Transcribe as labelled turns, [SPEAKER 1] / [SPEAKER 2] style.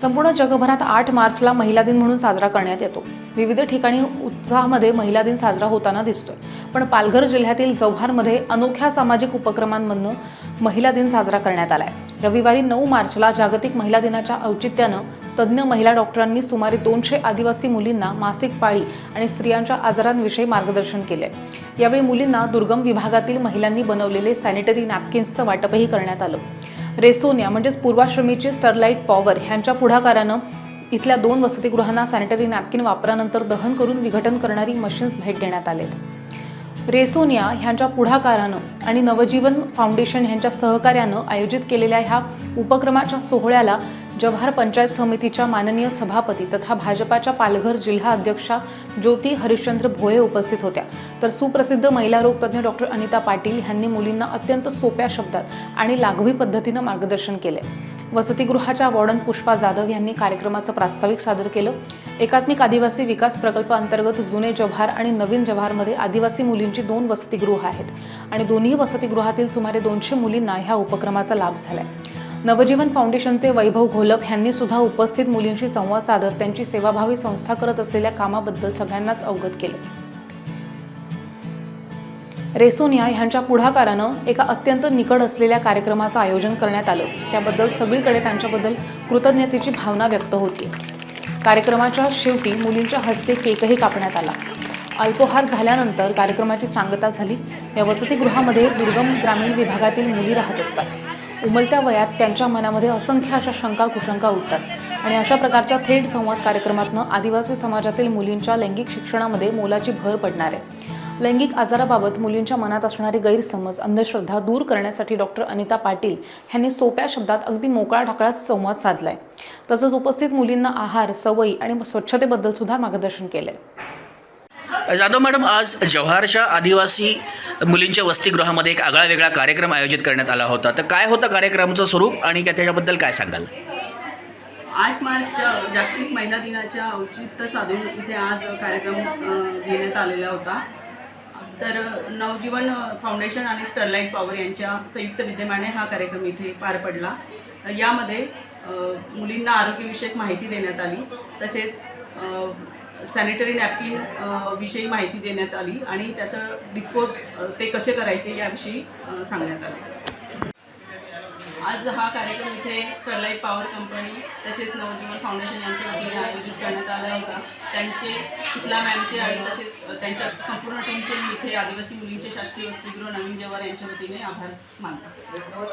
[SPEAKER 1] संपूर्ण जगभरात 8 मार्चला महिला दिन म्हणून साजरा करण्यात येतो। विविध ठिकाणी उत्साहामध्ये महिला दिन साजरा होताना दिसतोय। पण पालघर जिल्ह्यातील जव्हारमध्ये अनोख्या सामाजिक उपक्रमांमधून महिला दिन साजरा करण्यात आलाय। रविवारी 9 मार्चला जागतिक महिला दिनाच्या औचित्यानं तज्ञ महिला डॉक्टरांनी सुमारे 200 आदिवासी मुलींना मासिक पाळी आणि स्त्रियांच्या आजारांविषयी मार्गदर्शन केले। यावेळी मुलींना दुर्गम विभागातील महिलांनी बनवलेले सॅनिटरी नॅपकिन्सचं वाटपही करण्यात आलं। रेसोनिया म्हणजेच पूर्वाश्रमीची स्टरलाइट पॉवर ह्यांच्या पुढाकारानं इथल्या 2 वसतिगृहांना सॅनिटरी नॅपकिन वापरानंतर दहन करून विघटन करणारी मशीन्स भेट देण्यात आलेत। रेसोनिया ह्यांच्या पुढाकारानं आणि नवजीवन फाउंडेशन ह्यांच्या सहकार्यानं आयोजित केलेल्या ह्या उपक्रमाच्या सोहळ्याला जव्हार पंचायत समितीच्या माननीय सभापती तथा भाजपाच्या पालघर जिल्हा अध्यक्षा ज्योती हरिश्चंद्र भोये उपस्थित होत्या। तर सुप्रसिद्ध महिला रोग तज्ञ डॉक्टर अनिता पाटील यांनी मुलींना अत्यंत सोप्या शब्दात आणि लागवी पद्धतीनं मार्गदर्शन केले। वसतिगृहाच्या वॉर्डन पुष्पा जाधव यांनी कार्यक्रमाचं प्रास्ताविक सादर केलं। एकात्मिक आदिवासी विकास प्रकल्प अंतर्गत जुने जव्हार आणि नवीन जव्हारमध्ये आदिवासी मुलींची 2 वसतिगृह आहेत आणि दोन्ही वसतिगृहातील सुमारे 200 मुलींना ह्या उपक्रमाचा लाभ झालाय। नवजीवन फाउंडेशनचे वैभव घोलप यांनी सुद्धा उपस्थित मुलींशी संवाद साधत त्यांची सेवाभावी संस्था करत असलेल्या कामाबद्दल सगळ्यांनाच अवगत केले। रेसोनिया ह्यांच्या पुढाकारानं एका अत्यंत निकड असलेल्या कार्यक्रमाचं आयोजन करण्यात आलं। त्याबद्दल सगळीकडे त्यांच्याबद्दल कृतज्ञतेची भावना व्यक्त होती। कार्यक्रमाच्या शेवटी मुलींच्या हस्ते केकही कापण्यात आला। अल्पोहार झाल्यानंतर कार्यक्रमाची सांगता झाली। या वसतिगृहामध्ये दुर्गम ग्रामीण विभागातील मुली राहत असतात। उमलत्या वयात त्यांच्या मनामध्ये असंख्य अशा शंका कुशंका उठतात आणि अशा प्रकारच्या थेट संवाद कार्यक्रमातून आदिवासी समाजातील मुलींच्या लैंगिक शिक्षणामध्ये मोलाची भर पडणार आहे। लैंगिक आजाराबाबत मुलींच्या मनात असणारे गैरसमज अंधश्रद्धा दूर करण्यासाठी डॉक्टर अनिता पाटील यांनी सोप्या शब्दात अगदी मोकळा ढाकळा संवाद साधलाय। तसंच उपस्थित मुलींना आहार सवयी आणि स्वच्छतेबद्दल सुद्धा मार्गदर्शन केलंय।
[SPEAKER 2] जाधव मॅडम, आज जव्हारच्या आदिवासी मुलींच्या वसतिगृहामध्ये एक आगळा वेगळा कार्यक्रम आयोजित करण्यात आला होता। तर काय होतं कार्यक्रमाचं स्वरूप आणि त्याच्याबद्दल काय सांगाल?
[SPEAKER 3] 8 मार्च जागतिक महिला दिनाच्या औचित्य साधून इथे आज कार्यक्रम घेण्यात आलेला होता। तर नवजीवन फाउंडेशन आणि स्टरलाइट पॉवर यांच्या संयुक्त विद्यमाने हा कार्यक्रम इथे पार पडला। यामध्ये मुलींना आरोग्यविषयक माहिती देण्यात आली, तसेच सॅनिटरी नॅपकिन विषयी माहिती देण्यात आली आणि त्याचं डिस्पोज ते कसे करायचे याविषयी सांगण्यात आले। आज हा कार्यक्रम इथे स्टरलाइट पॉवर कंपनी तसेच नवजीवन फाउंडेशन यांच्या वतीने आयोजित करण्यात आला होता। त्यांचे तिथला मॅमचे आणि तसेच त्यांच्या संपूर्ण टीमचे मी इथे आदिवासी मुलींचे शासकीय वसतिगृह नवीन जव्हार यांच्या वतीने आभार मानतो।